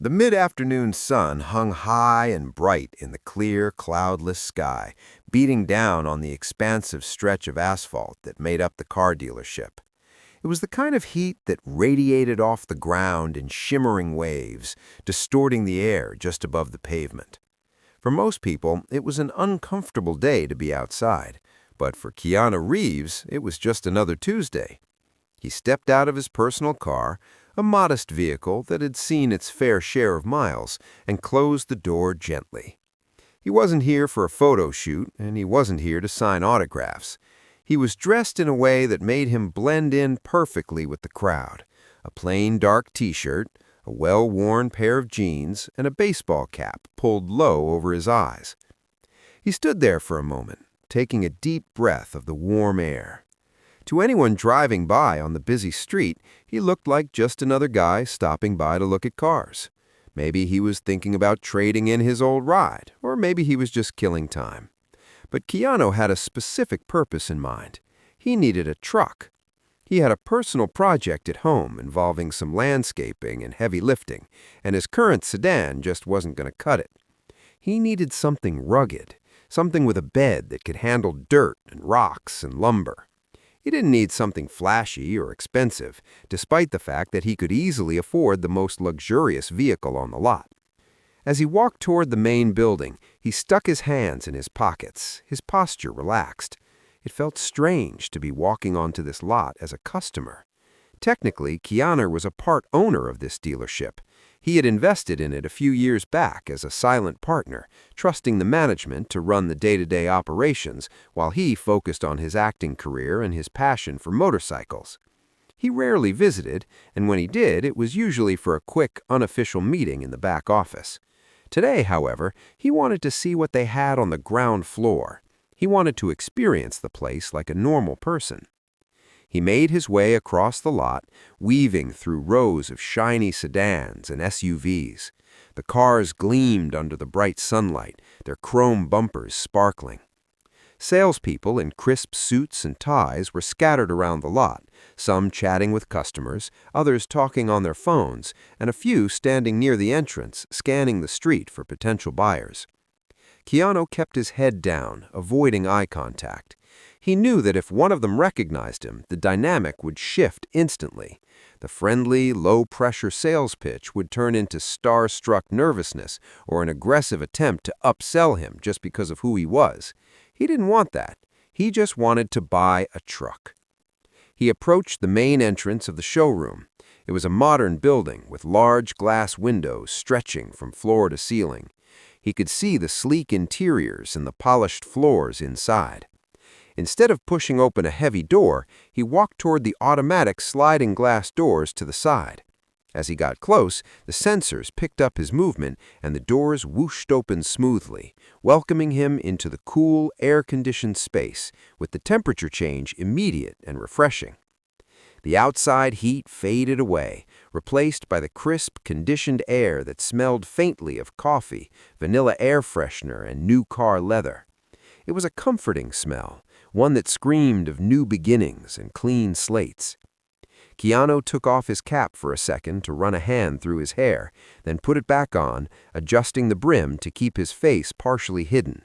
The mid-afternoon sun hung high and bright in the clear, cloudless sky, beating down on the expansive stretch of asphalt that made up the car dealership. It was the kind of heat that radiated off the ground in shimmering waves, distorting the air just above the pavement. For most people, it was an uncomfortable day to be outside, but for Keanu Reeves, it was just another Tuesday. He stepped out of his personal car, a modest vehicle that had seen its fair share of miles, and closed the door gently. He wasn't here for a photo shoot, and he wasn't here to sign autographs. He was dressed in a way that made him blend in perfectly with the crowd. A plain dark t-shirt, a well-worn pair of jeans, and a baseball cap pulled low over his eyes. He stood there for a moment, taking a deep breath of the warm air. To anyone driving by on the busy street, he looked like just another guy stopping by to look at cars. Maybe he was thinking about trading in his old ride, or maybe he was just killing time. But Keanu had a specific purpose in mind. He needed a truck. He had a personal project at home involving some landscaping and heavy lifting, and his current sedan just wasn't going to cut it. He needed something rugged, something with a bed that could handle dirt and rocks and lumber. He didn't need something flashy or expensive, despite the fact that he could easily afford the most luxurious vehicle on the lot. As he walked toward the main building, he stuck his hands in his pockets, his posture relaxed. It felt strange to be walking onto this lot as a customer. Technically, Keanu was a part owner of this dealership. He had invested in it a few years back as a silent partner, trusting the management to run the day-to-day operations while he focused on his acting career and his passion for motorcycles. He rarely visited, and when he did, it was usually for a quick, unofficial meeting in the back office. Today, however, he wanted to see what they had on the ground floor. He wanted to experience the place like a normal person. He made his way across the lot, weaving through rows of shiny sedans and SUVs. The cars gleamed under the bright sunlight, their chrome bumpers sparkling. Salespeople in crisp suits and ties were scattered around the lot, some chatting with customers, others talking on their phones, and a few standing near the entrance, scanning the street for potential buyers. Keanu kept his head down, avoiding eye contact. He knew that if one of them recognized him, the dynamic would shift instantly. The friendly, low-pressure sales pitch would turn into star-struck nervousness or an aggressive attempt to upsell him just because of who he was. He didn't want that. He just wanted to buy a truck. He approached the main entrance of the showroom. It was a modern building with large glass windows stretching from floor to ceiling. He could see the sleek interiors and the polished floors inside. Instead of pushing open a heavy door, he walked toward the automatic sliding glass doors to the side. As he got close, the sensors picked up his movement and the doors whooshed open smoothly, welcoming him into the cool, air-conditioned space, with the temperature change immediate and refreshing. The outside heat faded away, replaced by the crisp, conditioned air that smelled faintly of coffee, vanilla air freshener, and new car leather. It was a comforting smell, one that screamed of new beginnings and clean slates. Keanu took off his cap for a second to run a hand through his hair, then put it back on, adjusting the brim to keep his face partially hidden.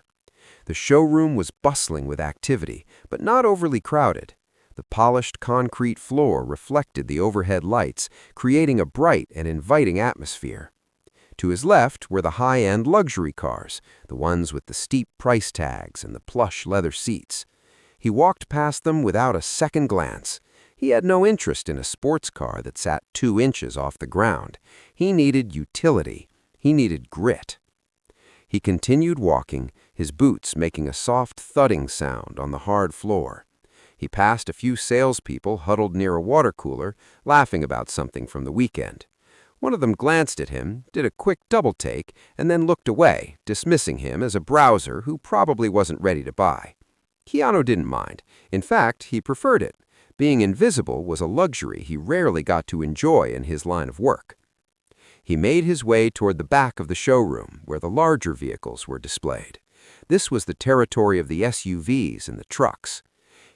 The showroom was bustling with activity, but not overly crowded. The polished concrete floor reflected the overhead lights, creating a bright and inviting atmosphere. To his left were the high-end luxury cars, the ones with the steep price tags and the plush leather seats. He walked past them without a second glance. He had no interest in a sports car that sat 2 inches off the ground. He needed utility. He needed grit. He continued walking, his boots making a soft thudding sound on the hard floor. He passed a few salespeople huddled near a water cooler, laughing about something from the weekend. One of them glanced at him, did a quick double-take, and then looked away, dismissing him as a browser who probably wasn't ready to buy. Keanu didn't mind. In fact, he preferred it. Being invisible was a luxury he rarely got to enjoy in his line of work. He made his way toward the back of the showroom, where the larger vehicles were displayed. This was the territory of the SUVs and the trucks.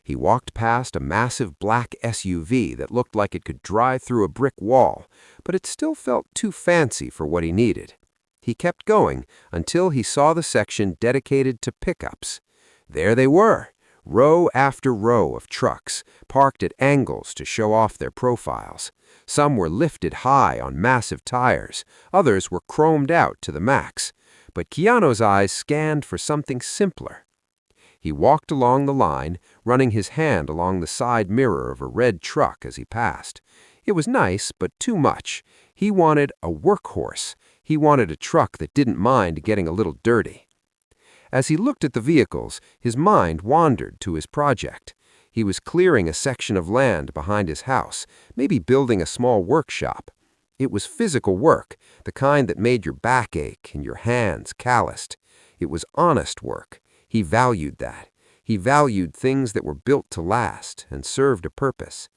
He walked past a massive black SUV that looked like it could drive through a brick wall, but it still felt too fancy for what he needed. He kept going until he saw the section dedicated to pickups. There they were, row after row of trucks, parked at angles to show off their profiles. Some were lifted high on massive tires, others were chromed out to the max. But Keanu's eyes scanned for something simpler. He walked along the line, running his hand along the side mirror of a red truck as he passed. It was nice, but too much. He wanted a workhorse. He wanted a truck that didn't mind getting a little dirty. As he looked at the vehicles, his mind wandered to his project. He was clearing a section of land behind his house, maybe building a small workshop. It was physical work, the kind that made your back ache and your hands calloused. It was honest work. He valued that. He valued things that were built to last and served a purpose.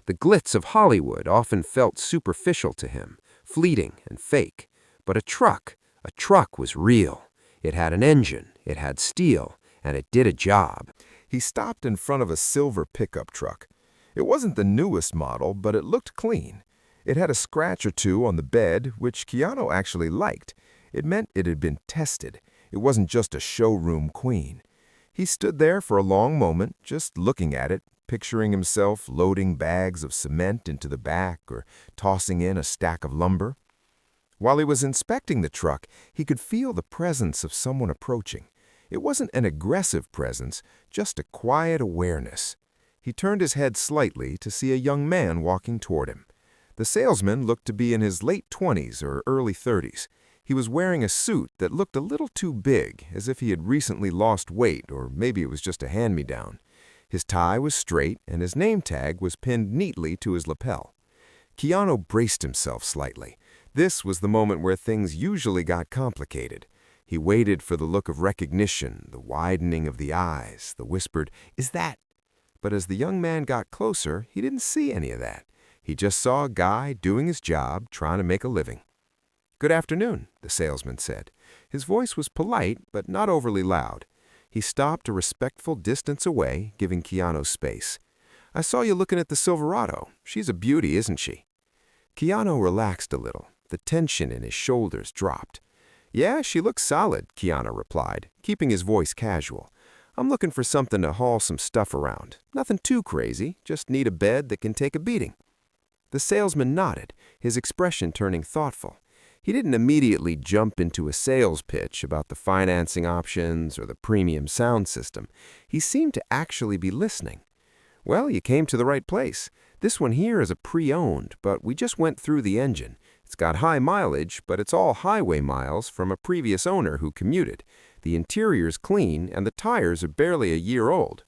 The glitz of Hollywood often felt superficial to him, fleeting and fake. But a truck was real. It had an engine, it had steel, and it did a job. He stopped in front of a silver pickup truck. It wasn't the newest model, but it looked clean. It had a scratch or two on the bed, which Keanu actually liked. It meant it had been tested. It wasn't just a showroom queen. He stood there for a long moment, just looking at it, picturing himself loading bags of cement into the back or tossing in a stack of lumber. While he was inspecting the truck, he could feel the presence of someone approaching. It wasn't an aggressive presence, just a quiet awareness. He turned his head slightly to see a young man walking toward him. The salesman looked to be in his late 20s or early 30s. He was wearing a suit that looked a little too big, as if he had recently lost weight, or maybe it was just a hand-me-down. His tie was straight, and his name tag was pinned neatly to his lapel. Keanu braced himself slightly. This was the moment where things usually got complicated. He waited for the look of recognition, the widening of the eyes, the whispered, "Is that?" But as the young man got closer, he didn't see any of that. He just saw a guy doing his job, trying to make a living. "Good afternoon," the salesman said. His voice was polite, but not overly loud. He stopped a respectful distance away, giving Keanu space. "I saw you looking at the Silverado. She's a beauty, isn't she?" Keanu relaxed a little. The tension in his shoulders dropped. "Yeah, she looks solid," Keanu replied, keeping his voice casual. "I'm looking for something to haul some stuff around. Nothing too crazy, just need a bed that can take a beating." The salesman nodded, his expression turning thoughtful. He didn't immediately jump into a sales pitch about the financing options or the premium sound system. He seemed to actually be listening. "Well, you came to the right place. This one here is a pre-owned, but we just went through the engine. It's got high mileage, but it's all highway miles from a previous owner who commuted. The interior's clean, and the tires are barely a year old."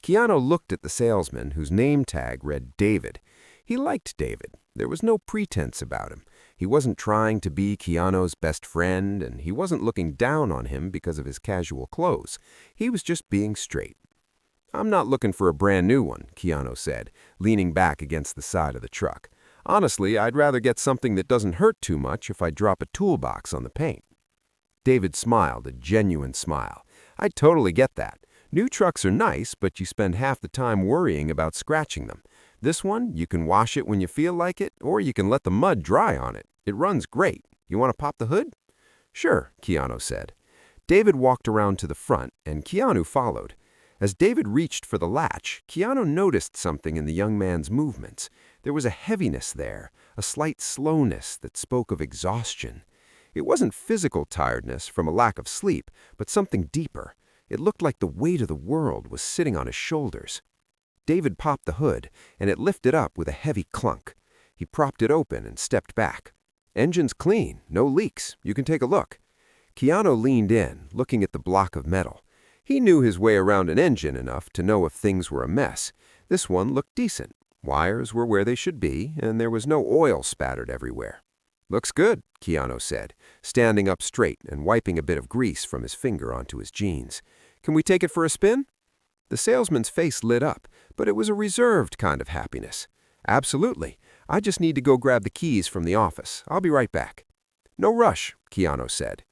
Keanu looked at the salesman, whose name tag read David. He liked David. There was no pretense about him. He wasn't trying to be Keanu's best friend, and he wasn't looking down on him because of his casual clothes. He was just being straight. "I'm not looking for a brand new one," Keanu said, leaning back against the side of the truck. "Honestly, I'd rather get something that doesn't hurt too much if I drop a toolbox on the paint." David smiled, a genuine smile. "I totally get that. New trucks are nice, but you spend half the time worrying about scratching them. This one, you can wash it when you feel like it, or you can let the mud dry on it. It runs great. You want to pop the hood?" "Sure," Keanu said. David walked around to the front, and Keanu followed. As David reached for the latch, Keanu noticed something in the young man's movements. There was a heaviness there, a slight slowness that spoke of exhaustion. It wasn't physical tiredness from a lack of sleep, but something deeper. It looked like the weight of the world was sitting on his shoulders. David popped the hood, and it lifted up with a heavy clunk. He propped it open and stepped back. "Engine's clean, no leaks. You can take a look." Keanu leaned in, looking at the block of metal. He knew his way around an engine enough to know if things were a mess. This one looked decent. Wires were where they should be, and there was no oil spattered everywhere. "Looks good," Keanu said, standing up straight and wiping a bit of grease from his finger onto his jeans. "Can we take it for a spin?" The salesman's face lit up, but it was a reserved kind of happiness. "Absolutely. I just need to go grab the keys from the office. I'll be right back." "No rush," Keanu said.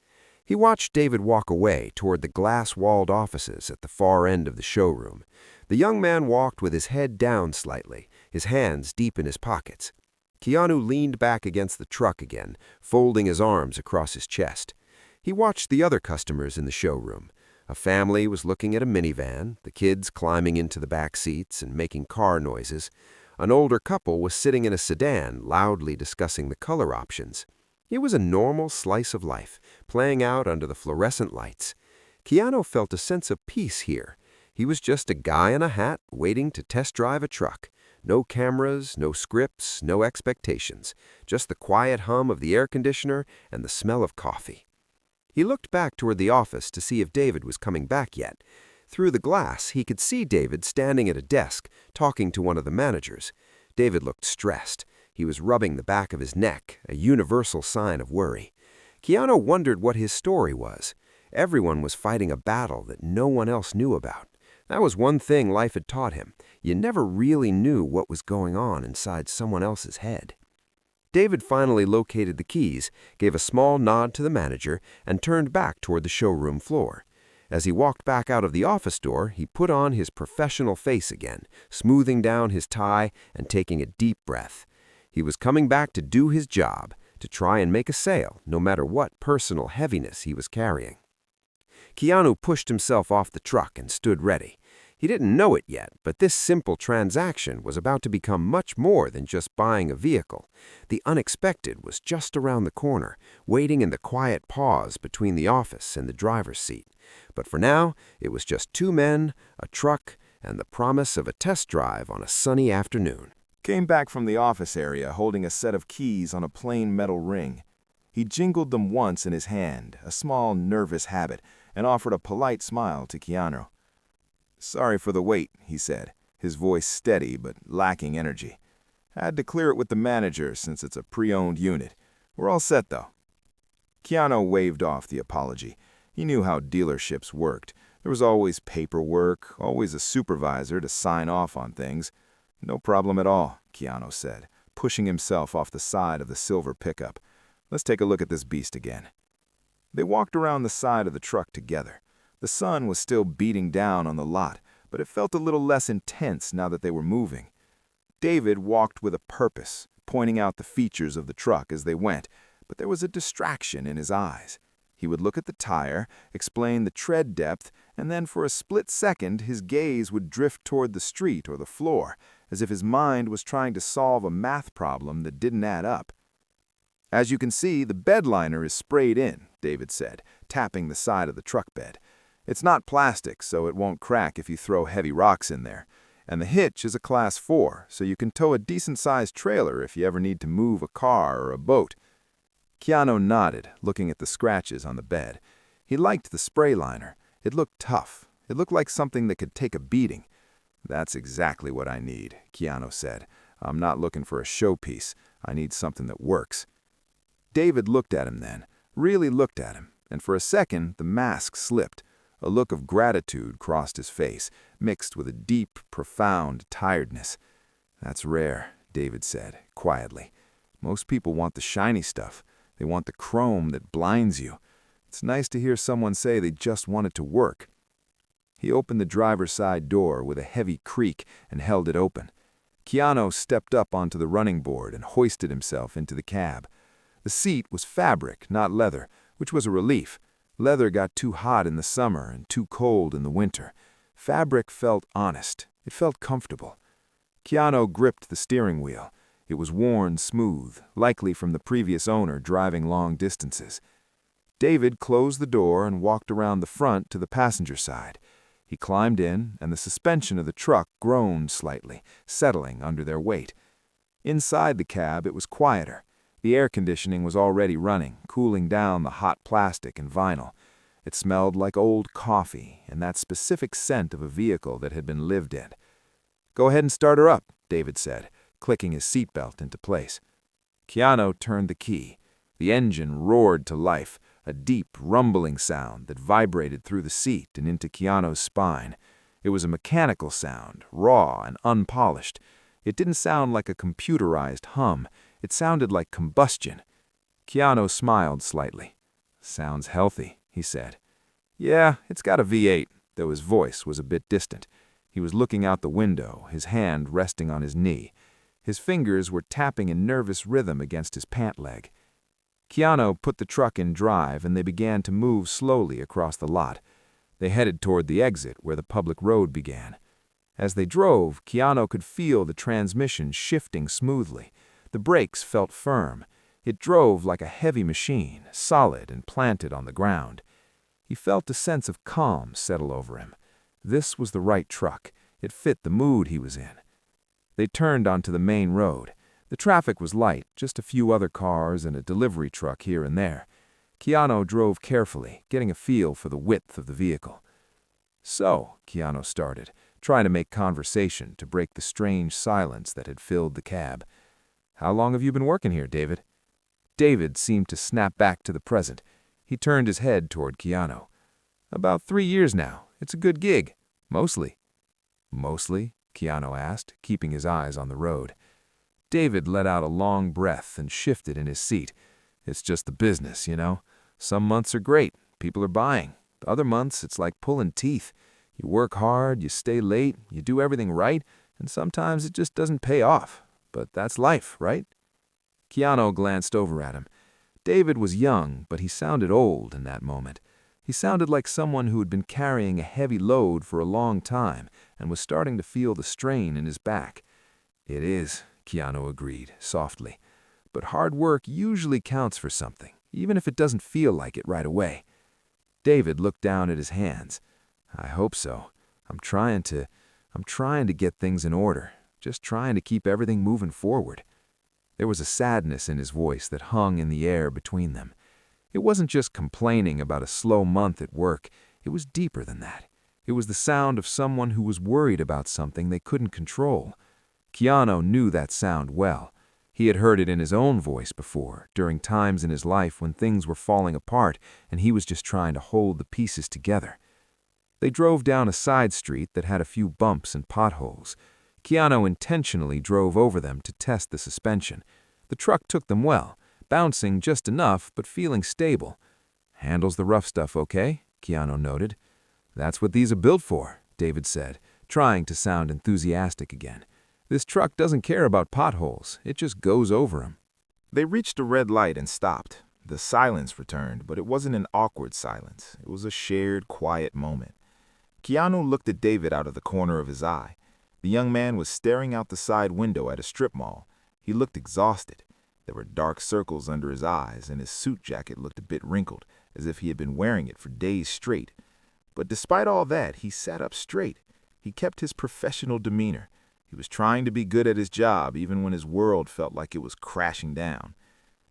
He watched David walk away toward the glass-walled offices at the far end of the showroom. The young man walked with his head down slightly, his hands deep in his pockets. Keanu leaned back against the truck again, folding his arms across his chest. He watched the other customers in the showroom. A family was looking at a minivan, the kids climbing into the back seats and making car noises. An older couple was sitting in a sedan, loudly discussing the color options. It was a normal slice of life, playing out under the fluorescent lights. Keanu felt a sense of peace here. He was just a guy in a hat waiting to test drive a truck. No cameras, no scripts, no expectations. Just the quiet hum of the air conditioner and the smell of coffee. He looked back toward the office to see if David was coming back yet. Through the glass, he could see David standing at a desk, talking to one of the managers. David looked stressed. He was rubbing the back of his neck, a universal sign of worry. Keanu wondered what his story was. Everyone was fighting a battle that no one else knew about. That was one thing life had taught him. You never really knew what was going on inside someone else's head. David finally located the keys, gave a small nod to the manager, and turned back toward the showroom floor. As he walked back out of the office door, he put on his professional face again, smoothing down his tie and taking a deep breath. He was coming back to do his job, to try and make a sale, no matter what personal heaviness he was carrying. Keanu pushed himself off the truck and stood ready. He didn't know it yet, but this simple transaction was about to become much more than just buying a vehicle. The unexpected was just around the corner, waiting in the quiet pause between the office and the driver's seat. But for now, it was just two men, a truck, and the promise of a test drive on a sunny afternoon. Came back from the office area holding a set of keys on a plain metal ring. He jingled them once in his hand, a small, nervous habit, and offered a polite smile to Keanu. "Sorry for the wait," he said, his voice steady but lacking energy. "Had to clear it with the manager since it's a pre-owned unit. We're all set, though." Keanu waved off the apology. He knew how dealerships worked. There was always paperwork, always a supervisor to sign off on things. "No problem at all," Keanu said, pushing himself off the side of the silver pickup. "Let's take a look at this beast again." They walked around the side of the truck together. The sun was still beating down on the lot, but it felt a little less intense now that they were moving. David walked with a purpose, pointing out the features of the truck as they went, but there was a distraction in his eyes. He would look at the tire, explain the tread depth, and then for a split second his gaze would drift toward the street or the floor, as if his mind was trying to solve a math problem that didn't add up. "As you can see, the bed liner is sprayed in," David said, tapping the side of the truck bed. "It's not plastic, so it won't crack if you throw heavy rocks in there. And the hitch is a Class 4, so you can tow a decent-sized trailer if you ever need to move a car or a boat." Keanu nodded, looking at the scratches on the bed. He liked the spray liner. It looked tough. It looked like something that could take a beating. "That's exactly what I need," Keanu said. "I'm not looking for a showpiece. I need something that works." David looked at him then, really looked at him, and for a second the mask slipped. A look of gratitude crossed his face, mixed with a deep, profound tiredness. "That's rare," David said, quietly. "Most people want the shiny stuff. They want the chrome that blinds you. It's nice to hear someone say they just want it to work." He opened the driver's side door with a heavy creak and held it open. Keanu stepped up onto the running board and hoisted himself into the cab. The seat was fabric, not leather, which was a relief. Leather got too hot in the summer and too cold in the winter. Fabric felt honest. It felt comfortable. Keanu gripped the steering wheel. It was worn smooth, likely from the previous owner driving long distances. David closed the door and walked around the front to the passenger side. He climbed in, and the suspension of the truck groaned slightly, settling under their weight. Inside the cab, it was quieter. The air conditioning was already running, cooling down the hot plastic and vinyl. It smelled like old coffee and that specific scent of a vehicle that had been lived in. "Go ahead and start her up," David said, clicking his seatbelt into place. Keanu turned the key. The engine roared to life, a deep, rumbling sound that vibrated through the seat and into Keanu's spine. It was a mechanical sound, raw and unpolished. It didn't sound like a computerized hum. It sounded like combustion. Keanu smiled slightly. "Sounds healthy," he said. "Yeah, it's got a V8, though his voice was a bit distant. He was looking out the window, his hand resting on his knee. His fingers were tapping in nervous rhythm against his pant leg. Keanu put the truck in drive and they began to move slowly across the lot. They headed toward the exit where the public road began. As they drove, Keanu could feel the transmission shifting smoothly. The brakes felt firm. It drove like a heavy machine, solid and planted on the ground. He felt a sense of calm settle over him. This was the right truck. It fit the mood he was in. They turned onto the main road. The traffic was light, just a few other cars and a delivery truck here and there. Keanu drove carefully, getting a feel for the width of the vehicle. "So," Keanu started, trying to make conversation to break the strange silence that had filled the cab. "How long have you been working here, David?" David seemed to snap back to the present. He turned his head toward Keanu. "About 3 years now. It's a good gig. Mostly." "Mostly?" Keanu asked, keeping his eyes on the road. David let out a long breath and shifted in his seat. "It's just the business, you know. Some months are great. People are buying. The other months, it's like pulling teeth. You work hard, you stay late, you do everything right, and sometimes it just doesn't pay off. But that's life, right?" Keanu glanced over at him. David was young, but he sounded old in that moment. He sounded like someone who had been carrying a heavy load for a long time and was starting to feel the strain in his back. "It is," Keanu agreed, softly. "But hard work usually counts for something, even if it doesn't feel like it right away." David looked down at his hands. "I hope so. I'm trying to get things in order, just trying to keep everything moving forward." There was a sadness in his voice that hung in the air between them. It wasn't just complaining about a slow month at work. It was deeper than that. It was the sound of someone who was worried about something they couldn't control. Keanu knew that sound well. He had heard it in his own voice before, during times in his life when things were falling apart and he was just trying to hold the pieces together. They drove down a side street that had a few bumps and potholes. Keanu intentionally drove over them to test the suspension. The truck took them well, bouncing just enough but feeling stable. "Handles the rough stuff okay?" Keanu noted. "That's what these are built for," David said, trying to sound enthusiastic again. "This truck doesn't care about potholes, it just goes over them." They reached a red light and stopped. The silence returned, but it wasn't an awkward silence. It was a shared, quiet moment. Keanu looked at David out of the corner of his eye. The young man was staring out the side window at a strip mall. He looked exhausted. There were dark circles under his eyes, and his suit jacket looked a bit wrinkled, as if he had been wearing it for days straight. But despite all that, he sat up straight. He kept his professional demeanor. He was trying to be good at his job, even when his world felt like it was crashing down.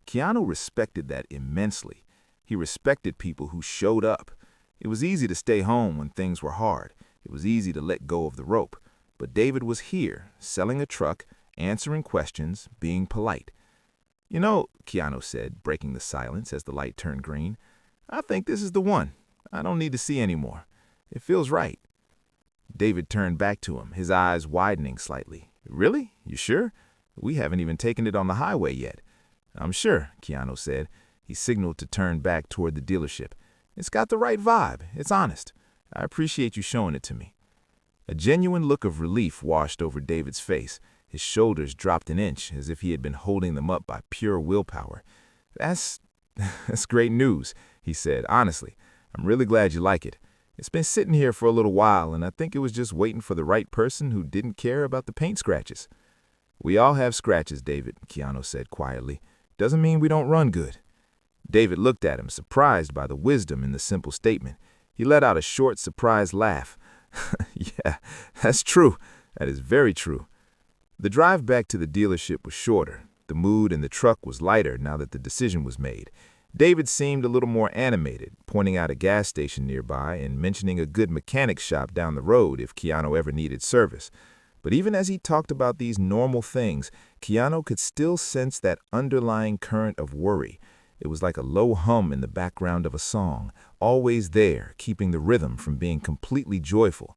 Keanu respected that immensely. He respected people who showed up. It was easy to stay home when things were hard. It was easy to let go of the rope. But David was here, selling a truck, answering questions, being polite. "You know," Keanu said, breaking the silence as the light turned green, "I think this is the one. I don't need to see any more. It feels right." David turned back to him, his eyes widening slightly. "Really? You sure? We haven't even taken it on the highway yet." "I'm sure," Keanu said. He signaled to turn back toward the dealership. "It's got the right vibe. It's honest. I appreciate you showing it to me." A genuine look of relief washed over David's face. His shoulders dropped an inch, as if he had been holding them up by pure willpower. That's great news," he said. "Honestly, I'm really glad you like it. It's been sitting here for a little while, and I think it was just waiting for the right person who didn't care about the paint scratches." "We all have scratches, David," Keanu said quietly. "Doesn't mean we don't run good." David looked at him, surprised by the wisdom in the simple statement. He let out a short, surprised laugh. "Yeah, that's true. That is very true." The drive back to the dealership was shorter. The mood in the truck was lighter now that the decision was made. David seemed a little more animated, pointing out a gas station nearby and mentioning a good mechanic shop down the road if Keanu ever needed service. But even as he talked about these normal things, Keanu could still sense that underlying current of worry. It was like a low hum in the background of a song, always there, keeping the rhythm from being completely joyful.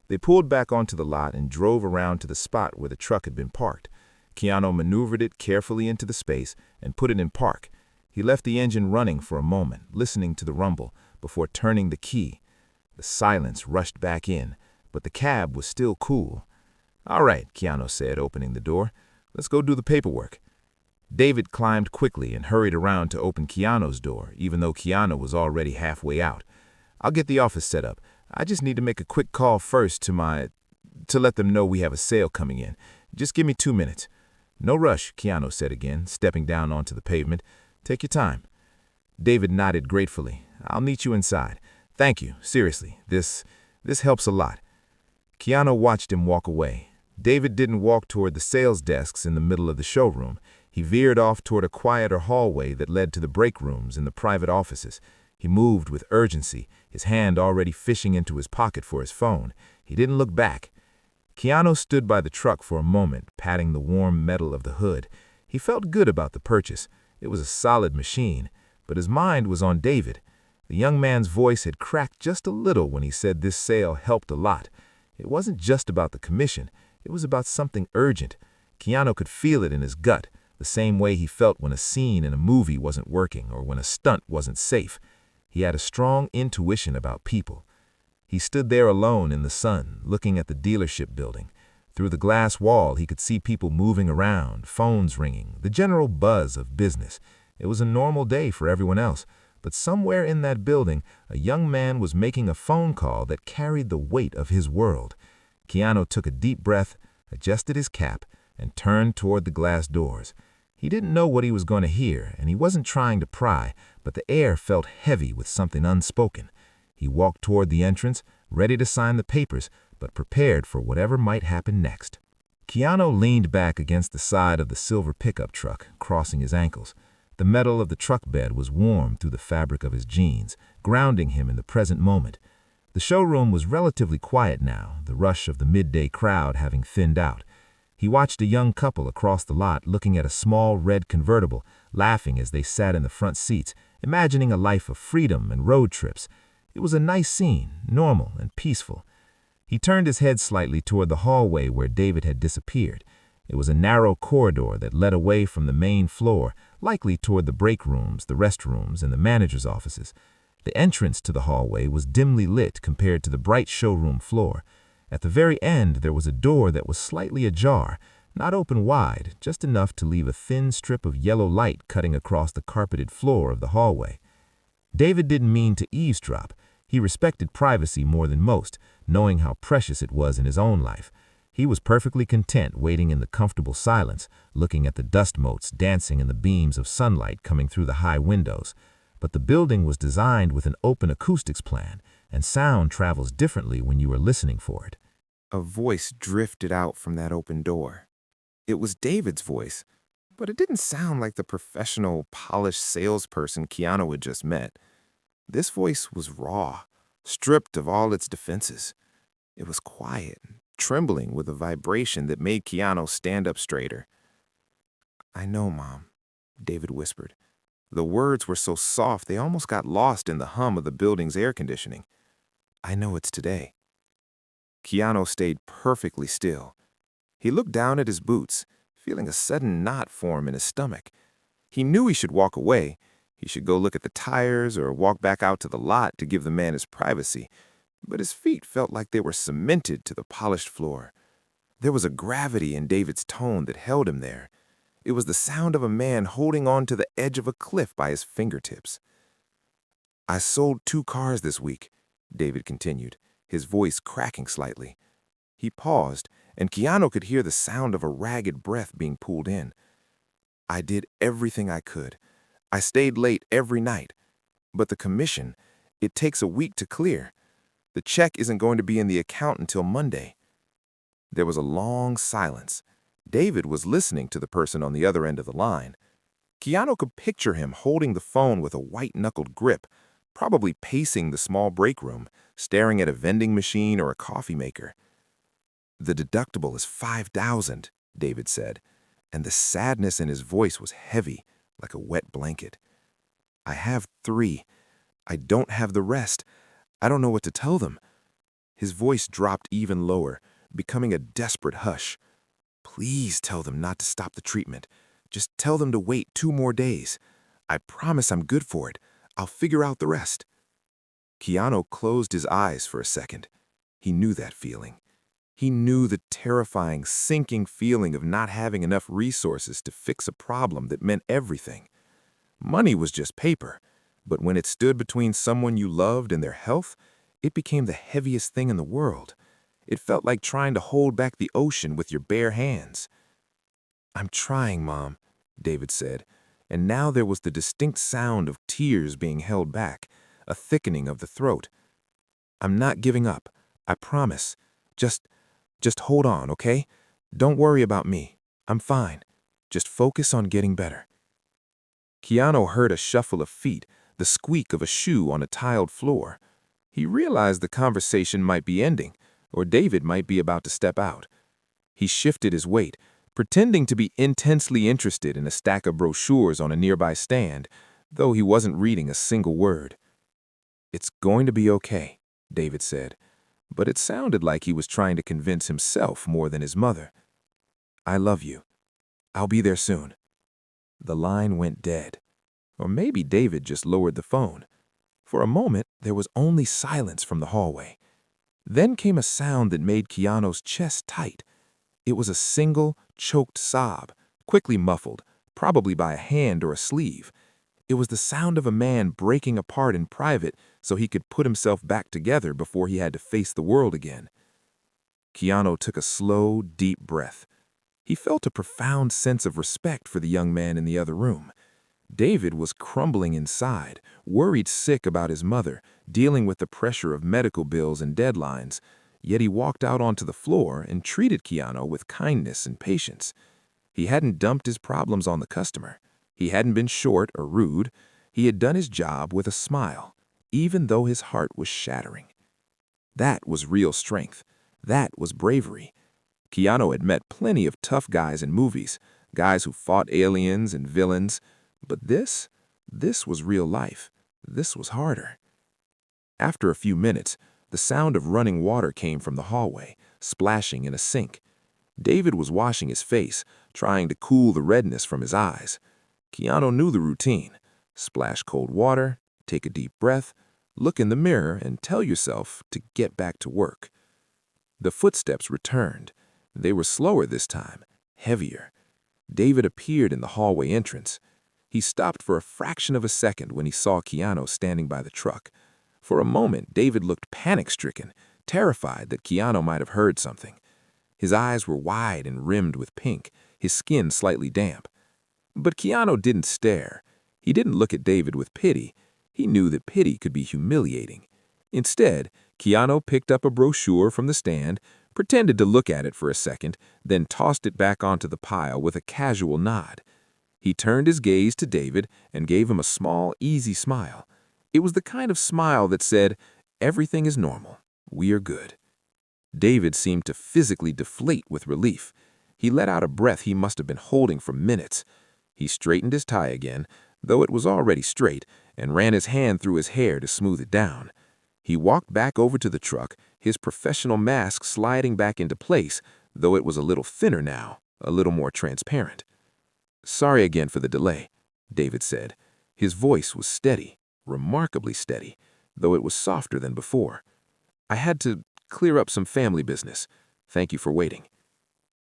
They pulled back onto the lot and drove around to the spot where the truck had been parked. Keanu maneuvered it carefully into the space and put it in park. He left the engine running for a moment, listening to the rumble, before turning the key. The silence rushed back in. but the cab was still cool. "All right," Keanu said, opening the door. "Let's go do the paperwork." David climbed quickly and hurried around to open Keanu's door, even though Keanu was already halfway out. "I'll get the office set up. I just need to make a quick call first to let them know we have a sale coming in. Just give me 2 minutes." "No rush," Keanu said again, stepping down onto the pavement. "Take your time." David nodded gratefully. "I'll meet you inside. Thank you, seriously. This helps a lot." Keanu watched him walk away. David didn't walk toward the sales desks in the middle of the showroom. He veered off toward a quieter hallway that led to the break rooms and the private offices. He moved with urgency, his hand already fishing into his pocket for his phone. He didn't look back. Keanu stood by the truck for a moment, patting the warm metal of the hood. He felt good about the purchase. It was a solid machine, but his mind was on David. The young man's voice had cracked just a little when he said this sale helped a lot. It wasn't just about the commission. It was about something urgent. Keanu could feel it in his gut, the same way he felt when a scene in a movie wasn't working or when a stunt wasn't safe. He had a strong intuition about people. He stood there alone in the sun, looking at the dealership building. Through the glass wall, he could see people moving around, phones ringing, the general buzz of business. It was a normal day for everyone else, but somewhere in that building, a young man was making a phone call that carried the weight of his world. Keanu took a deep breath, adjusted his cap, and turned toward the glass doors. He didn't know what he was going to hear, and he wasn't trying to pry, but the air felt heavy with something unspoken. He walked toward the entrance, ready to sign the papers, but prepared for whatever might happen next. Keanu leaned back against the side of the silver pickup truck, crossing his ankles. The metal of the truck bed was warm through the fabric of his jeans, grounding him in the present moment. The showroom was relatively quiet now, the rush of the midday crowd having thinned out. He watched a young couple across the lot looking at a small red convertible, laughing as they sat in the front seats, imagining a life of freedom and road trips. It was a nice scene, normal and peaceful. He turned his head slightly toward the hallway where David had disappeared. It was a narrow corridor that led away from the main floor, likely toward the break rooms, the restrooms, and the manager's offices. The entrance to the hallway was dimly lit compared to the bright showroom floor. At the very end, there was a door that was slightly ajar, not open wide, just enough to leave a thin strip of yellow light cutting across the carpeted floor of the hallway. David didn't mean to eavesdrop. He respected privacy more than most, knowing how precious it was in his own life. He was perfectly content waiting in the comfortable silence, looking at the dust motes dancing in the beams of sunlight coming through the high windows. But the building was designed with an open acoustics plan, and sound travels differently when you are listening for it. A voice drifted out from that open door. It was David's voice, but it didn't sound like the professional, polished salesperson Keanu had just met. This voice was raw, stripped of all its defenses. It was quiet, trembling with a vibration that made Keanu stand up straighter. "I know, Mom," David whispered. The words were so soft they almost got lost in the hum of the building's air conditioning. "I know it's today." Keanu stayed perfectly still. He looked down at his boots, feeling a sudden knot form in his stomach. He knew he should walk away. He should go look at the tires or walk back out to the lot to give the man his privacy, but his feet felt like they were cemented to the polished floor. There was a gravity in David's tone that held him there. It was the sound of a man holding on to the edge of a cliff by his fingertips. "I sold 2 cars this week," David continued, his voice cracking slightly. He paused, and Keanu could hear the sound of a ragged breath being pulled in. "I did everything I could. I stayed late every night. But the commission, it takes a week to clear. The check isn't going to be in the account until Monday." There was a long silence. David was listening to the person on the other end of the line. Keanu could picture him holding the phone with a white-knuckled grip, probably pacing the small break room, staring at a vending machine or a coffee maker. "The deductible is $5,000, David said, and the sadness in his voice was heavy, like a wet blanket. "I have 3. I don't have the rest. I don't know what to tell them." His voice dropped even lower, becoming a desperate hush. "Please tell them not to stop the treatment. Just tell them to wait 2 more days. I promise I'm good for it. I'll figure out the rest." Keanu closed his eyes for a second. He knew that feeling. He knew the terrifying, sinking feeling of not having enough resources to fix a problem that meant everything. Money was just paper, but when it stood between someone you loved and their health, it became the heaviest thing in the world. It felt like trying to hold back the ocean with your bare hands. "I'm trying, Mom," David said, and now there was the distinct sound of tears being held back, a thickening of the throat. "I'm not giving up, I promise. Just hold on, okay? Don't worry about me. I'm fine. Just focus on getting better." Keanu heard a shuffle of feet, the squeak of a shoe on a tiled floor. He realized the conversation might be ending, or David might be about to step out. He shifted his weight, pretending to be intensely interested in a stack of brochures on a nearby stand, though he wasn't reading a single word. "It's going to be okay," David said, but it sounded like he was trying to convince himself more than his mother. "I love you. I'll be there soon." The line went dead. Or maybe David just lowered the phone. For a moment, there was only silence from the hallway. Then came a sound that made Keanu's chest tight. It was a single, choked sob, quickly muffled, probably by a hand or a sleeve. It was the sound of a man breaking apart in private so he could put himself back together before he had to face the world again. Keanu took a slow, deep breath. He felt a profound sense of respect for the young man in the other room. David was crumbling inside, worried sick about his mother, dealing with the pressure of medical bills and deadlines, yet he walked out onto the floor and treated Keanu with kindness and patience. He hadn't dumped his problems on the customer. He hadn't been short or rude. He had done his job with a smile, even though his heart was shattering. That was real strength. That was bravery. Keanu had met plenty of tough guys in movies, guys who fought aliens and villains, but this was real life. This was harder. After a few minutes, the sound of running water came from the hallway, splashing in a sink. David was washing his face, trying to cool the redness from his eyes. Keanu knew the routine. Splash cold water, take a deep breath, look in the mirror, and tell yourself to get back to work. The footsteps returned. They were slower this time, heavier. David appeared in the hallway entrance. He stopped for a fraction of a second when he saw Keanu standing by the truck. For a moment, David looked panic-stricken, terrified that Keanu might have heard something. His eyes were wide and rimmed with pink, his skin slightly damp. But Keanu didn't stare. He didn't look at David with pity. He knew that pity could be humiliating. Instead, Keanu picked up a brochure from the stand, pretended to look at it for a second, then tossed it back onto the pile with a casual nod. He turned his gaze to David and gave him a small, easy smile. It was the kind of smile that said, "Everything is normal. We are good." David seemed to physically deflate with relief. He let out a breath he must have been holding for minutes. He straightened his tie again, though it was already straight, and ran his hand through his hair to smooth it down. He walked back over to the truck, his professional mask sliding back into place, though it was a little thinner now, a little more transparent. "Sorry again for the delay," David said. His voice was steady, remarkably steady, though it was softer than before. "I had to clear up some family business. Thank you for waiting."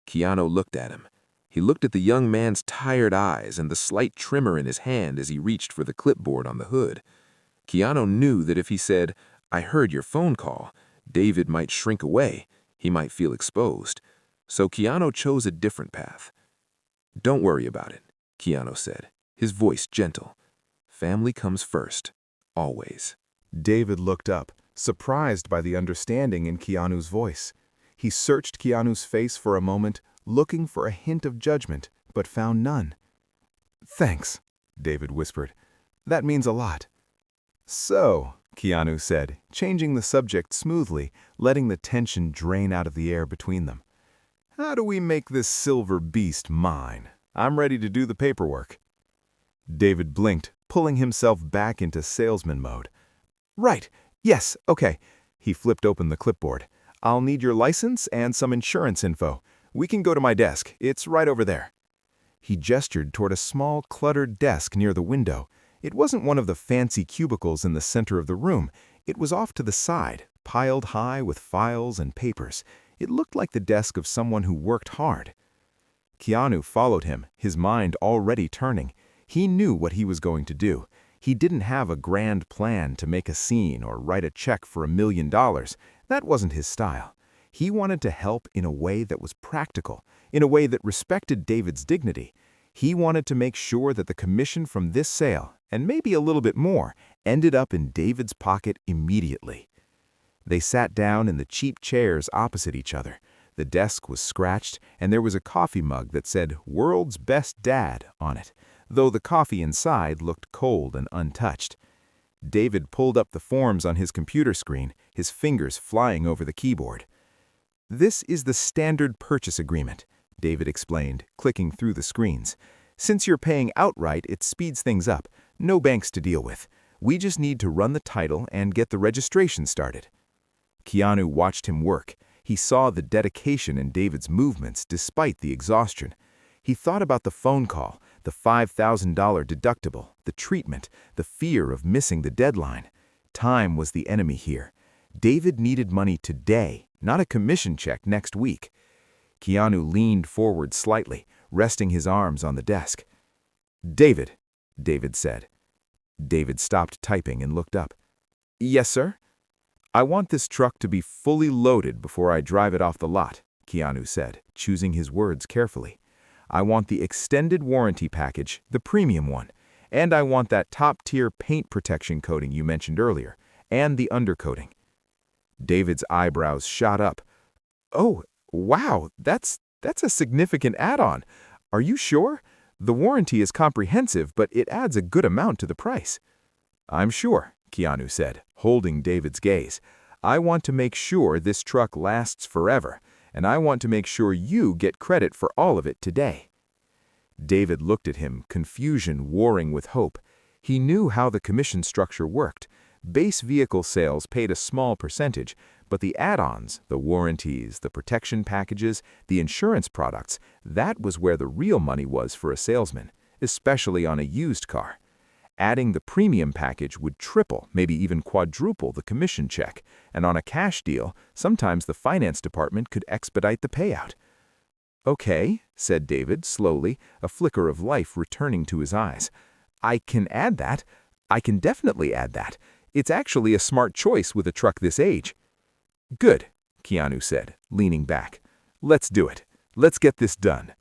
Keanu looked at him. He looked at the young man's tired eyes and the slight tremor in his hand as he reached for the clipboard on the hood. Keanu knew that if he said, "I heard your phone call," David might shrink away. He might feel exposed. So Keanu chose a different path. "Don't worry about it," Keanu said, his voice gentle. "Family comes first, always." David looked up, surprised by the understanding in Keanu's voice. He searched Keanu's face for a moment, looking for a hint of judgment, but found none. "Thanks," David whispered. "That means a lot." "So," Keanu said, changing the subject smoothly, letting the tension drain out of the air between them. "How do we make this silver beast mine? I'm ready to do the paperwork." David blinked, pulling himself back into salesman mode. "Right. Yes, okay." He flipped open the clipboard. "I'll need your license and some insurance info. We can go to my desk. It's right over there." He gestured toward a small, cluttered desk near the window. It wasn't one of the fancy cubicles in the center of the room. It was off to the side, piled high with files and papers. It looked like the desk of someone who worked hard. Keanu followed him, his mind already turning. He knew what he was going to do. He didn't have a grand plan to make a scene or write a check for $1 million. That wasn't his style. He wanted to help in a way that was practical, in a way that respected David's dignity. He wanted to make sure that the commission from this sale, and maybe a little bit more, ended up in David's pocket immediately. They sat down in the cheap chairs opposite each other. The desk was scratched, and there was a coffee mug that said "World's Best Dad" on it, though the coffee inside looked cold and untouched. David pulled up the forms on his computer screen, his fingers flying over the keyboard. "This is the standard purchase agreement," David explained, clicking through the screens. "Since you're paying outright, it speeds things up. No banks to deal with. We just need to run the title and get the registration started." Keanu watched him work. He saw the dedication in David's movements despite the exhaustion. He thought about the phone call, the $5,000 deductible, the treatment, the fear of missing the deadline. Time was the enemy here. David needed money today, not a commission check next week. Keanu leaned forward slightly, resting his arms on the desk. "David," David said. David stopped typing and looked up. "Yes, sir?" "I want this truck to be fully loaded before I drive it off the lot," Keanu said, choosing his words carefully. "I want the extended warranty package, the premium one, and I want that top-tier paint protection coating you mentioned earlier, and the undercoating." David's eyebrows shot up. "Oh, wow, that's a significant add-on. Are you sure? The warranty is comprehensive, but it adds a good amount to the price." "I'm sure," Keanu said, holding David's gaze. "I want to make sure this truck lasts forever, and I want to make sure you get credit for all of it today." David looked at him, confusion warring with hope. He knew how the commission structure worked. Base vehicle sales paid a small percentage, but the add-ons, the warranties, the protection packages, the insurance products, that was where the real money was for a salesman, especially on a used car. Adding the premium package would triple, maybe even quadruple the commission check, and on a cash deal, sometimes the finance department could expedite the payout. "Okay," said David slowly, a flicker of life returning to his eyes. "I can add that. I can definitely add that. It's actually a smart choice with a truck this age." "Good," Keanu said, leaning back. "Let's do it. Let's get this done."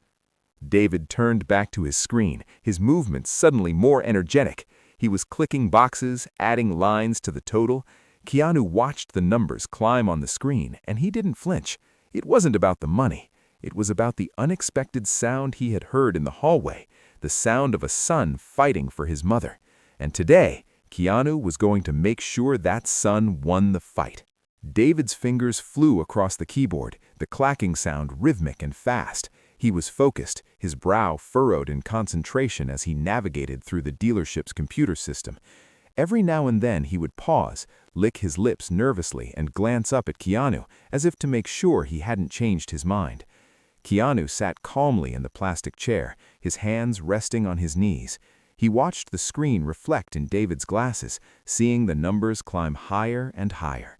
David turned back to his screen, his movements suddenly more energetic. He was clicking boxes, adding lines to the total. Keanu watched the numbers climb on the screen, and he didn't flinch. It wasn't about the money. It was about the unexpected sound he had heard in the hallway, the sound of a son fighting for his mother. And today, Keanu was going to make sure that son won the fight. David's fingers flew across the keyboard, the clacking sound rhythmic and fast. He was focused, his brow furrowed in concentration as he navigated through the dealership's computer system. Every now and then he would pause, lick his lips nervously, and glance up at Keanu, as if to make sure he hadn't changed his mind. Keanu sat calmly in the plastic chair, his hands resting on his knees. He watched the screen reflect in David's glasses, seeing the numbers climb higher and higher.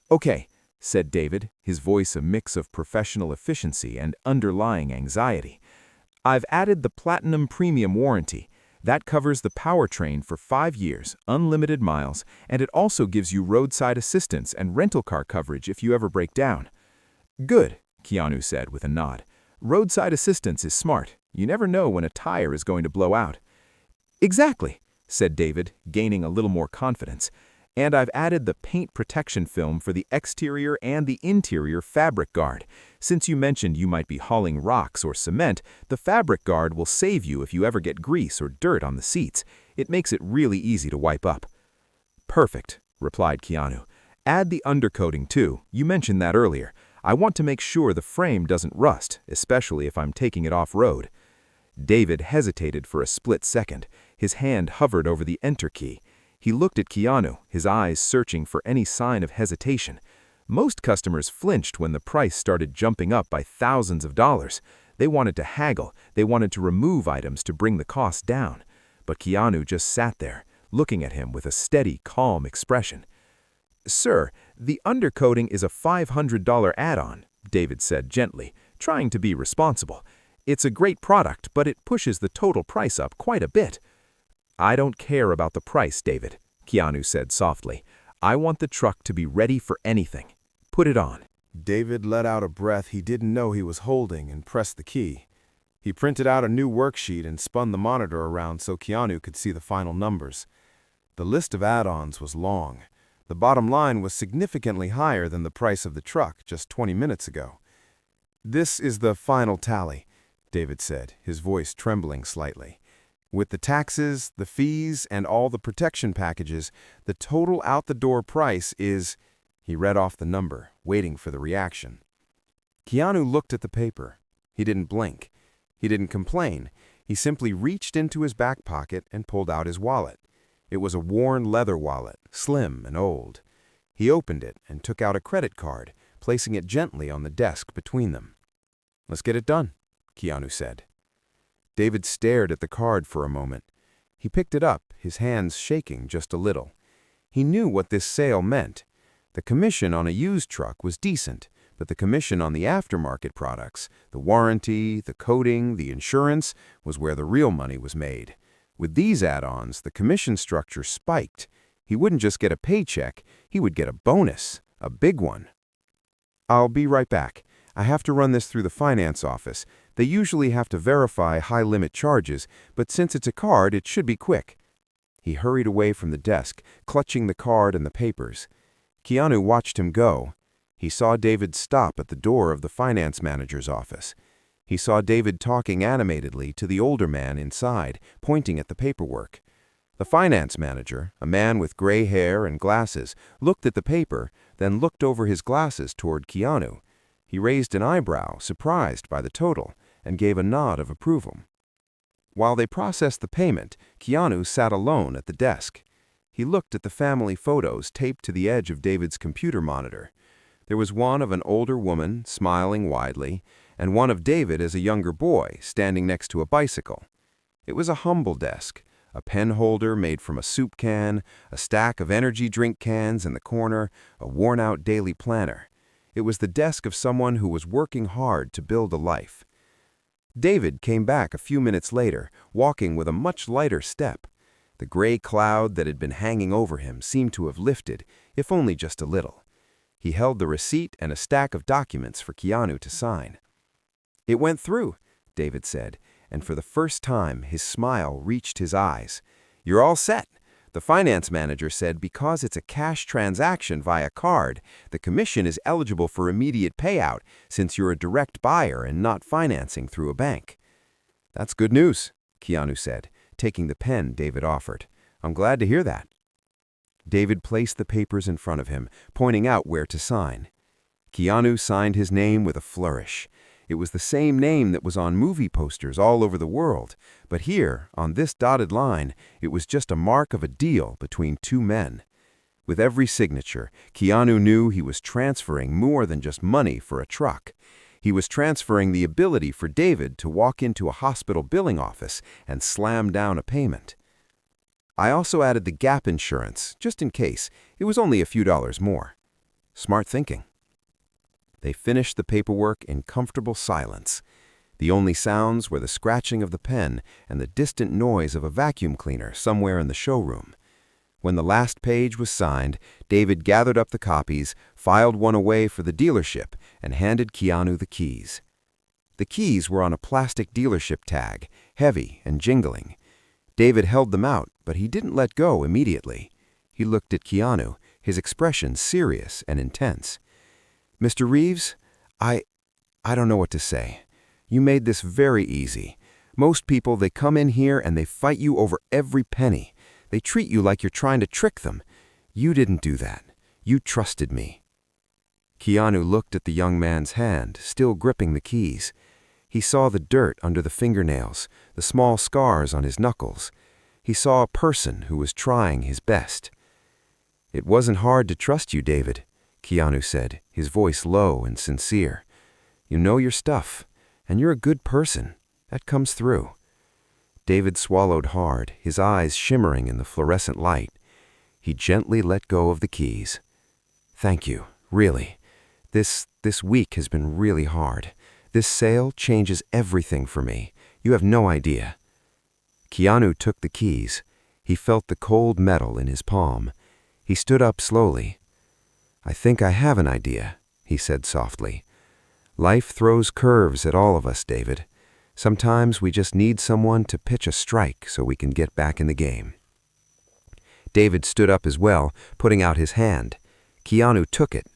"Okay," said David, his voice a mix of professional efficiency and underlying anxiety. "I've added the Platinum Premium Warranty. That covers the powertrain for 5 years, unlimited miles, and it also gives you roadside assistance and rental car coverage if you ever break down." "Good," Keanu said with a nod. "Roadside assistance is smart. You never know when a tire is going to blow out." "Exactly," said David, gaining a little more confidence. "And I've added the paint protection film for the exterior and the interior fabric guard. Since you mentioned you might be hauling rocks or cement, the fabric guard will save you if you ever get grease or dirt on the seats. It makes it really easy to wipe up." "Perfect," replied Keanu. "Add the undercoating too. You mentioned that earlier. I want to make sure the frame doesn't rust, especially if I'm taking it off-road." David hesitated for a split second. His hand hovered over the Enter key. He looked at Keanu, his eyes searching for any sign of hesitation. Most customers flinched when the price started jumping up by thousands of dollars. They wanted to haggle, they wanted to remove items to bring the cost down. But Keanu just sat there, looking at him with a steady, calm expression. Sir, the undercoating is a $500 add-on, David said gently, trying to be responsible. It's a great product, but it pushes the total price up quite a bit. I don't care about the price, David, Keanu said softly. I want the truck to be ready for anything. Put it on. David let out a breath he didn't know he was holding and pressed the key. He printed out a new worksheet and spun the monitor around so Keanu could see the final numbers. The list of add-ons was long. The bottom line was significantly higher than the price of the truck just 20 minutes ago. "This is the final tally," David said, his voice trembling slightly. "With the taxes, the fees, and all the protection packages, the total out-the-door price is—" He read off the number, waiting for the reaction. Keanu looked at the paper. He didn't blink. He didn't complain. He simply reached into his back pocket and pulled out his wallet. It was a worn leather wallet, slim and old. He opened it and took out a credit card, placing it gently on the desk between them. "Let's get it done," Keanu said. David stared at the card for a moment. He picked it up, his hands shaking just a little. He knew what this sale meant. The commission on a used truck was decent, but the commission on the aftermarket products, the warranty, the coating, the insurance, was where the real money was made. With these add-ons, the commission structure spiked. He wouldn't just get a paycheck, he would get a bonus, a big one. "I'll be right back. I have to run this through the finance office. They usually have to verify high-limit charges, but since it's a card, it should be quick." He hurried away from the desk, clutching the card and the papers. Keanu watched him go. He saw David stop at the door of the finance manager's office. He saw David talking animatedly to the older man inside, pointing at the paperwork. The finance manager, a man with gray hair and glasses, looked at the paper, then looked over his glasses toward Keanu. He raised an eyebrow, surprised by the total, and gave a nod of approval. While they processed the payment, Keanu sat alone at the desk. He looked at the family photos taped to the edge of David's computer monitor. There was one of an older woman, smiling widely, and one of David as a younger boy, standing next to a bicycle. It was a humble desk, a pen holder made from a soup can, a stack of energy drink cans in the corner, a worn-out daily planner. It was the desk of someone who was working hard to build a life. David came back a few minutes later, walking with a much lighter step. The gray cloud that had been hanging over him seemed to have lifted, if only just a little. He held the receipt and a stack of documents for Keanu to sign. "It went through," David said, and for the first time his smile reached his eyes. "You're all set." The finance manager said because it's a cash transaction via card, the commission is eligible for immediate payout since you're a direct buyer and not financing through a bank. "That's good news," Keanu said, taking the pen David offered. "I'm glad to hear that." David placed the papers in front of him, pointing out where to sign. Keanu signed his name with a flourish. It was the same name that was on movie posters all over the world, but here, on this dotted line, it was just a mark of a deal between two men. With every signature, Keanu knew he was transferring more than just money for a truck. He was transferring the ability for David to walk into a hospital billing office and slam down a payment. "I also added the gap insurance, just in case. It was only a few dollars more." Smart thinking. They finished the paperwork in comfortable silence. The only sounds were the scratching of the pen and the distant noise of a vacuum cleaner somewhere in the showroom. When the last page was signed, David gathered up the copies, filed one away for the dealership, and handed Keanu the keys. The keys were on a plastic dealership tag, heavy and jingling. David held them out, but he didn't let go immediately. He looked at Keanu, his expression serious and intense. "Mr. Reeves, I don't know what to say. You made this very easy. Most people, they come in here and they fight you over every penny. They treat you like you're trying to trick them. You didn't do that. You trusted me." Keanu looked at the young man's hand, still gripping the keys. He saw the dirt under the fingernails, the small scars on his knuckles. He saw a person who was trying his best. "It wasn't hard to trust you, David," Keanu said, his voice low and sincere. "You know your stuff, and you're a good person. That comes through." David swallowed hard, his eyes shimmering in the fluorescent light. He gently let go of the keys. Thank you, really. This week has been really hard. This sale changes everything for me. You have no idea." Keanu took the keys. He felt the cold metal in his palm. He stood up slowly. "I think I have an idea," he said softly. "Life throws curves at all of us, David. Sometimes we just need someone to pitch a strike so we can get back in the game." David stood up as well, putting out his hand. Keanu took it.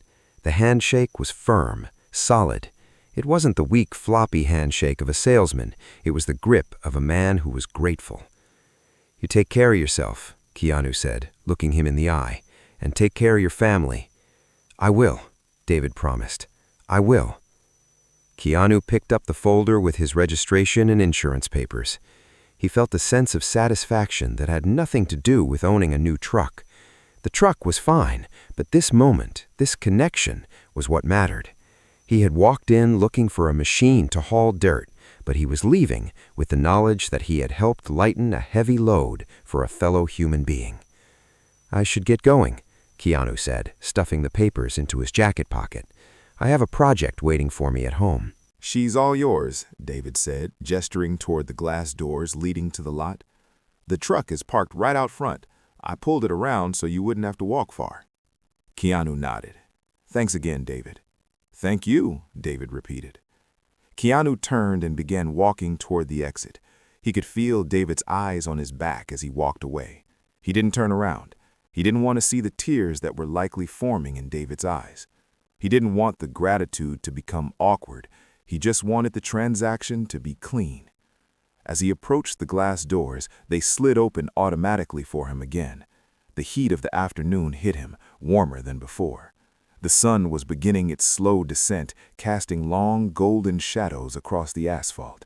The handshake was firm, solid. It wasn't the weak, floppy handshake of a salesman. It was the grip of a man who was grateful. "You take care of yourself," Keanu said, looking him in the eye, "and take care of your family." "I will," David promised. "I will." Keanu picked up the folder with his registration and insurance papers. He felt a sense of satisfaction that had nothing to do with owning a new truck. The truck was fine, but this moment, this connection, was what mattered. He had walked in looking for a machine to haul dirt, but he was leaving with the knowledge that he had helped lighten a heavy load for a fellow human being. "I should get going," Keanu said, stuffing the papers into his jacket pocket. "I have a project waiting for me at home." "She's all yours," David said, gesturing toward the glass doors leading to the lot. "The truck is parked right out front. I pulled it around so you wouldn't have to walk far." Keanu nodded. "Thanks again, David." "Thank you," David repeated. Keanu turned and began walking toward the exit. He could feel David's eyes on his back as he walked away. He didn't turn around. He didn't want to see the tears that were likely forming in David's eyes. He didn't want the gratitude to become awkward. He just wanted the transaction to be clean. As he approached the glass doors, they slid open automatically for him again. The heat of the afternoon hit him, warmer than before. The sun was beginning its slow descent, casting long golden shadows across the asphalt.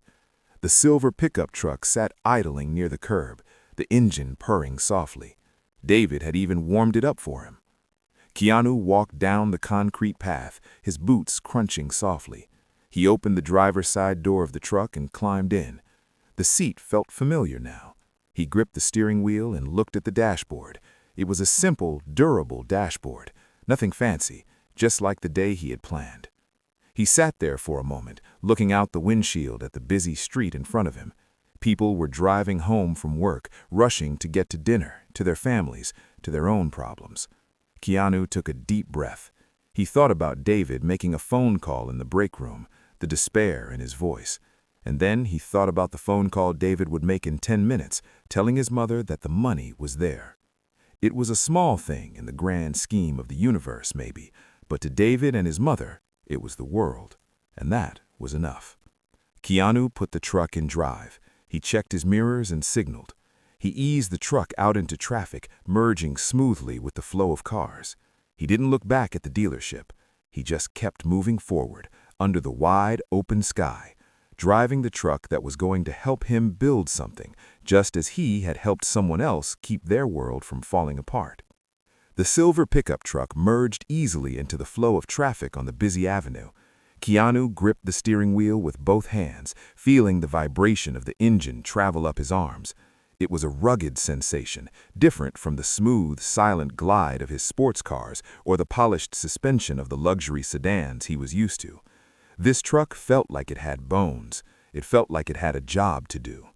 The silver pickup truck sat idling near the curb, the engine purring softly. David had even warmed it up for him. Keanu walked down the concrete path, his boots crunching softly. He opened the driver's side door of the truck and climbed in. The seat felt familiar now. He gripped the steering wheel and looked at the dashboard. It was a simple, durable dashboard. Nothing fancy, just like the day he had planned. He sat there for a moment, looking out the windshield at the busy street in front of him. People were driving home from work, rushing to get to dinner, to their families, to their own problems. Keanu took a deep breath. He thought about David making a phone call in the break room, the despair in his voice. And then he thought about the phone call David would make in 10 minutes, telling his mother that the money was there. It was a small thing in the grand scheme of the universe, maybe, but to David and his mother, it was the world, and that was enough. Keanu put the truck in drive. He checked his mirrors and signaled. He eased the truck out into traffic, merging smoothly with the flow of cars. He didn't look back at the dealership. He just kept moving forward, under the wide, open sky, driving the truck that was going to help him build something, just as he had helped someone else keep their world from falling apart. The silver pickup truck merged easily into the flow of traffic on the busy avenue. Keanu gripped the steering wheel with both hands, feeling the vibration of the engine travel up his arms. It was a rugged sensation, different from the smooth, silent glide of his sports cars or the polished suspension of the luxury sedans he was used to. This truck felt like it had bones. It felt like it had a job to do.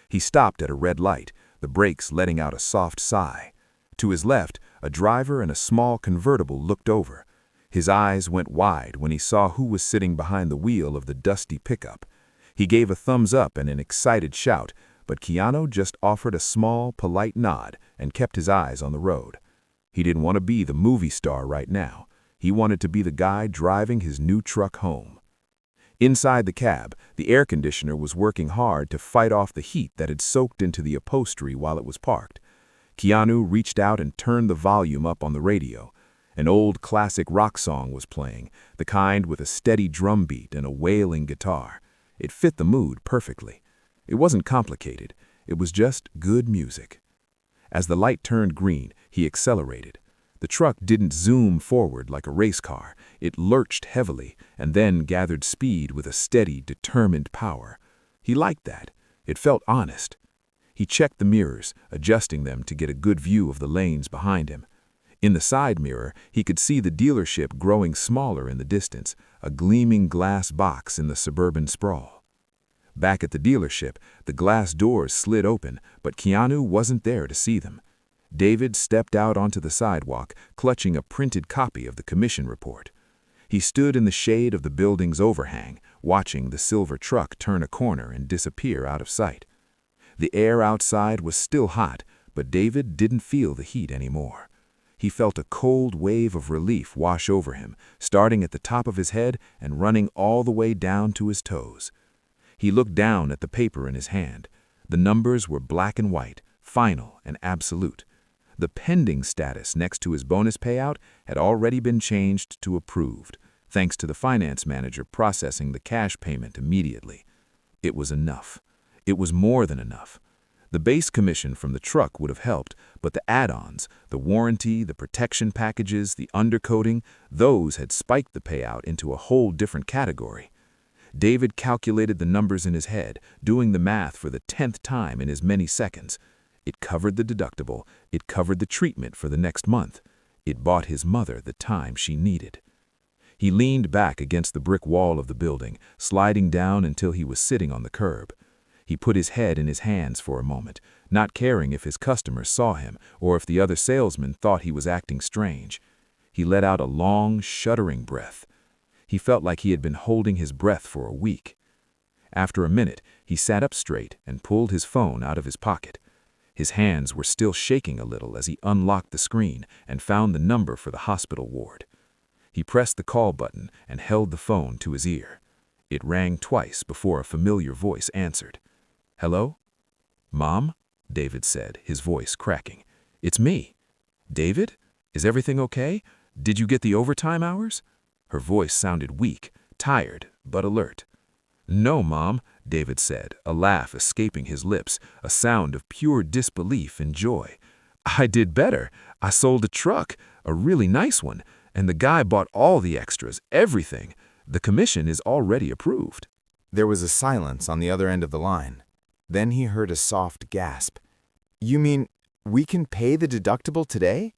He stopped at a red light, the brakes letting out a soft sigh. To his left, a driver in a small convertible looked over. His eyes went wide when he saw who was sitting behind the wheel of the dusty pickup. He gave a thumbs up and an excited shout, but Keanu just offered a small, polite nod and kept his eyes on the road. He didn't want to be the movie star right now. He wanted to be the guy driving his new truck home. Inside the cab, the air conditioner was working hard to fight off the heat that had soaked into the upholstery while it was parked. Keanu reached out and turned the volume up on the radio. An old classic rock song was playing, the kind with a steady drum beat and a wailing guitar. It fit the mood perfectly. It wasn't complicated. It was just good music. As the light turned green, he accelerated. The truck didn't zoom forward like a race car. It lurched heavily and then gathered speed with a steady, determined power. He liked that. It felt honest. He checked the mirrors, adjusting them to get a good view of the lanes behind him. In the side mirror, he could see the dealership growing smaller in the distance, a gleaming glass box in the suburban sprawl. Back at the dealership, the glass doors slid open, but Keanu wasn't there to see them. David stepped out onto the sidewalk, clutching a printed copy of the commission report. He stood in the shade of the building's overhang, watching the silver truck turn a corner and disappear out of sight. The air outside was still hot, but David didn't feel the heat anymore. He felt a cold wave of relief wash over him, starting at the top of his head and running all the way down to his toes. He looked down at the paper in his hand. The numbers were black and white, final and absolute. The pending status next to his bonus payout had already been changed to approved, thanks to the finance manager processing the cash payment immediately. It was enough. It was more than enough. The base commission from the truck would have helped, but the add-ons, the warranty, the protection packages, the undercoating, those had spiked the payout into a whole different category. David calculated the numbers in his head, doing the math for the 10th time in as many seconds. It covered the deductible, it covered the treatment for the next month. It bought his mother the time she needed. He leaned back against the brick wall of the building, sliding down until he was sitting on the curb. He put his head in his hands for a moment, not caring if his customers saw him or if the other salesmen thought he was acting strange. He let out a long, shuddering breath. He felt like he had been holding his breath for a week. After a minute, he sat up straight and pulled his phone out of his pocket. His hands were still shaking a little as he unlocked the screen and found the number for the hospital ward. He pressed the call button and held the phone to his ear. It rang twice before a familiar voice answered. "Hello?" "Mom?" David said, his voice cracking. "It's me." "David? Is everything okay? Did you get the overtime hours?" Her voice sounded weak, tired, but alert. "No, Mom," David said, a laugh escaping his lips, a sound of pure disbelief and joy. "I did better. I sold a truck, a really nice one, and the guy bought all the extras, everything. The commission is already approved." There was a silence on the other end of the line. Then he heard a soft gasp. "You mean we can pay the deductible today?"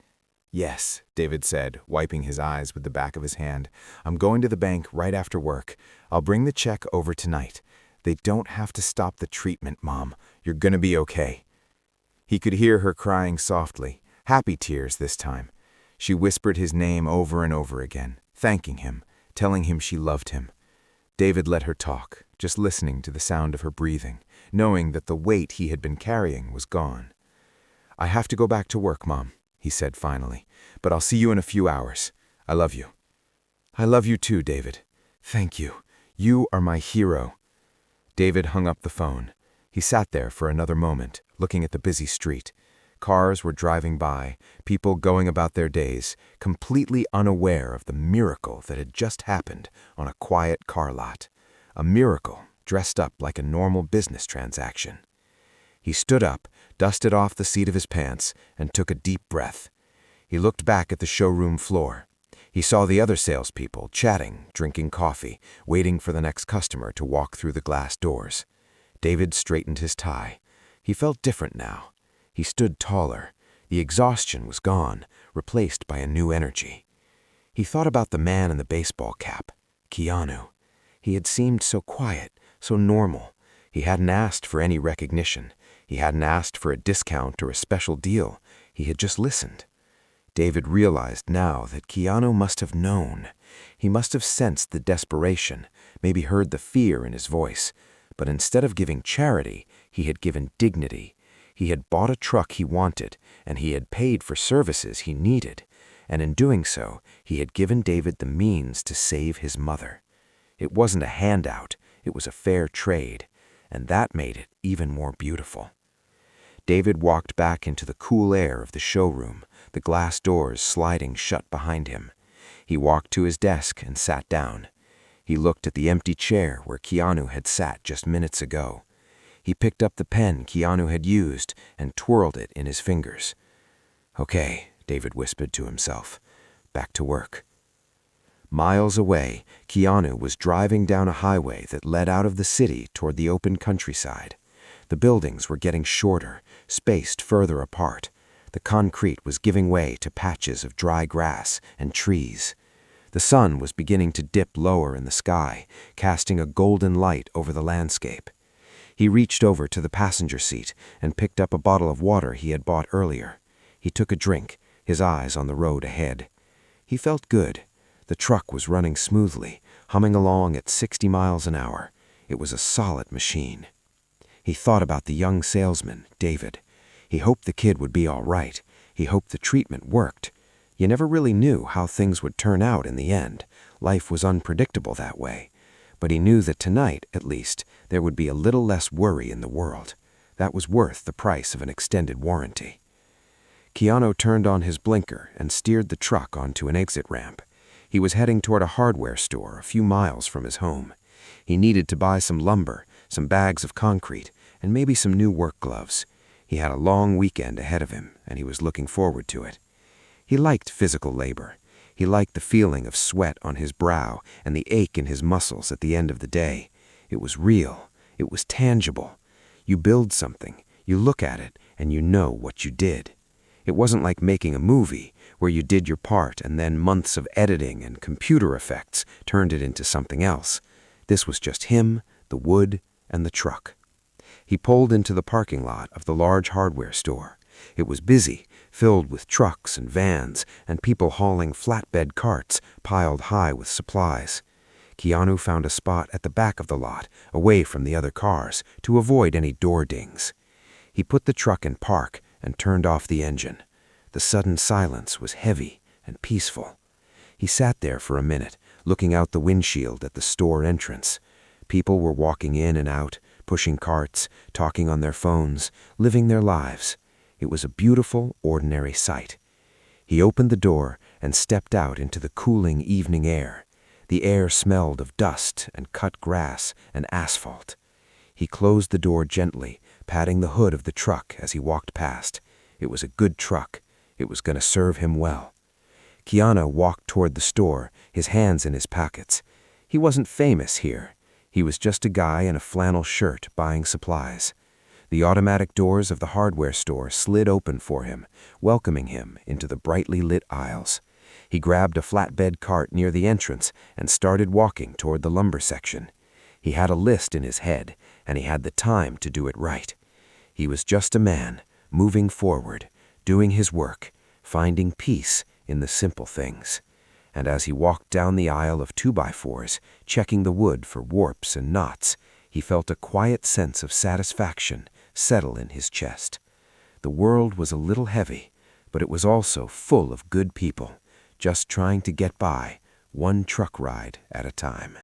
"Yes," David said, wiping his eyes with the back of his hand. "I'm going to the bank right after work. I'll bring the check over tonight. They don't have to stop the treatment, Mom. You're gonna be okay." He could hear her crying softly, happy tears this time. She whispered his name over and over again, thanking him, telling him she loved him. David let her talk, just listening to the sound of her breathing, knowing that the weight he had been carrying was gone. "I have to go back to work, Mom," he said finally, "but I'll see you in a few hours. I love you." "I love you too, David. Thank you. You are my hero." David hung up the phone. He sat there for another moment, looking at the busy street. Cars were driving by, people going about their days, completely unaware of the miracle that had just happened on a quiet car lot. A miracle dressed up like a normal business transaction. He stood up, dusted off the seat of his pants, and took a deep breath. He looked back at the showroom floor. He saw the other salespeople chatting, drinking coffee, waiting for the next customer to walk through the glass doors. David straightened his tie. He felt different now. He stood taller. The exhaustion was gone, replaced by a new energy. He thought about the man in the baseball cap, Keanu. He had seemed so quiet, so normal. He hadn't asked for any recognition. He hadn't asked for a discount or a special deal. He had just listened. David realized now that Keanu must have known. He must have sensed the desperation, maybe heard the fear in his voice. But instead of giving charity, he had given dignity. He had bought a truck he wanted, and he had paid for services he needed. And in doing so, he had given David the means to save his mother. It wasn't a handout, it was a fair trade, and that made it even more beautiful. David walked back into the cool air of the showroom, the glass doors sliding shut behind him. He walked to his desk and sat down. He looked at the empty chair where Keanu had sat just minutes ago. He picked up the pen Keanu had used and twirled it in his fingers. "Okay," David whispered to himself. "Back to work." Miles away, Keanu was driving down a highway that led out of the city toward the open countryside. The buildings were getting shorter, spaced further apart. The concrete was giving way to patches of dry grass and trees. The sun was beginning to dip lower in the sky, casting a golden light over the landscape. He reached over to the passenger seat and picked up a bottle of water he had bought earlier. He took a drink, his eyes on the road ahead. He felt good. The truck was running smoothly, humming along at 60 miles an hour. It was a solid machine. He thought about the young salesman, David. He hoped the kid would be all right. He hoped the treatment worked. You never really knew how things would turn out in the end. Life was unpredictable that way. But he knew that tonight, at least, there would be a little less worry in the world. That was worth the price of an extended warranty. Keanu turned on his blinker and steered the truck onto an exit ramp. He was heading toward a hardware store a few miles from his home. He needed to buy some lumber, some bags of concrete, and maybe some new work gloves. He had a long weekend ahead of him, and he was looking forward to it. He liked physical labor. He liked the feeling of sweat on his brow and the ache in his muscles at the end of the day. It was real. It was tangible. You build something, you look at it, and you know what you did. It wasn't like making a movie, where you did your part and then months of editing and computer effects turned it into something else. This was just him, the wood, and the truck. He pulled into the parking lot of the large hardware store. It was busy, filled with trucks and vans and people hauling flatbed carts piled high with supplies. Keanu found a spot at the back of the lot, away from the other cars, to avoid any door dings. He put the truck in park and turned off the engine. The sudden silence was heavy and peaceful. He sat there for a minute, looking out the windshield at the store entrance. People were walking in and out, pushing carts, talking on their phones, living their lives. It was a beautiful, ordinary sight. He opened the door and stepped out into the cooling evening air. The air smelled of dust and cut grass and asphalt. He closed the door gently, patting the hood of the truck as he walked past. It was a good truck. It was going to serve him well. Keanu walked toward the store, his hands in his pockets. He wasn't famous here. He was just a guy in a flannel shirt buying supplies. The automatic doors of the hardware store slid open for him, welcoming him into the brightly lit aisles. He grabbed a flatbed cart near the entrance and started walking toward the lumber section. He had a list in his head, and he had the time to do it right. He was just a man, moving forward, doing his work, finding peace in the simple things. And as he walked down the aisle of 2x4s, checking the wood for warps and knots, he felt a quiet sense of satisfaction settle in his chest. The world was a little heavy, but it was also full of good people, just trying to get by, one truck ride at a time.